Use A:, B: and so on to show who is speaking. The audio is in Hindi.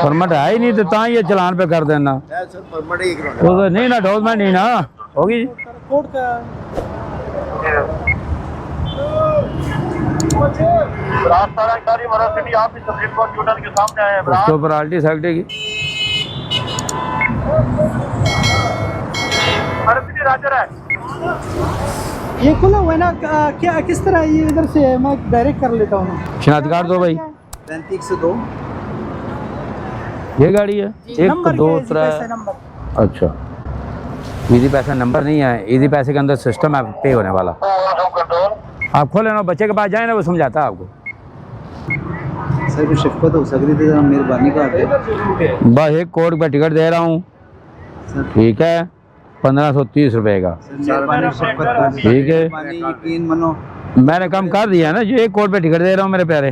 A: परमिट है ही नहीं तो ये चलान पे कर देना तो नहीं ना डॉक्यूमेंट नहीं ना होगी
B: कोड का
A: उसके ऊपर आल्टी सेक्टर की
B: ये खुला हुआ है ना क्या किस तरह ये इधर से है? मैं डायरेक्ट कर लेता हूँ।
A: शनाख्त कार्ड दो भाई
C: 3502
A: ये गाड़ी है एक
B: नंबर
A: दो
B: क्या है?
A: त्रै
B: पैसे नंबर
A: अच्छा इजी पैसा नंबर नहीं है इजी पैसे के अंदर सिस्टम है पे होने वाला आप खोले ना बच्चे के पास जाए ना वो समझाता है आपको
C: सर कुछ शिफ्ट हो सकती थी जरा मेहरबानी कर
A: बस एक कोड पे टिकट दे रहा हूँ ठीक है 1530 रुपए का ठीक है
C: यकीन मानो
A: मैंने कम कर दिया ना जो एक कोड पे टिकट दे रहा हूँ मेरे प्यारे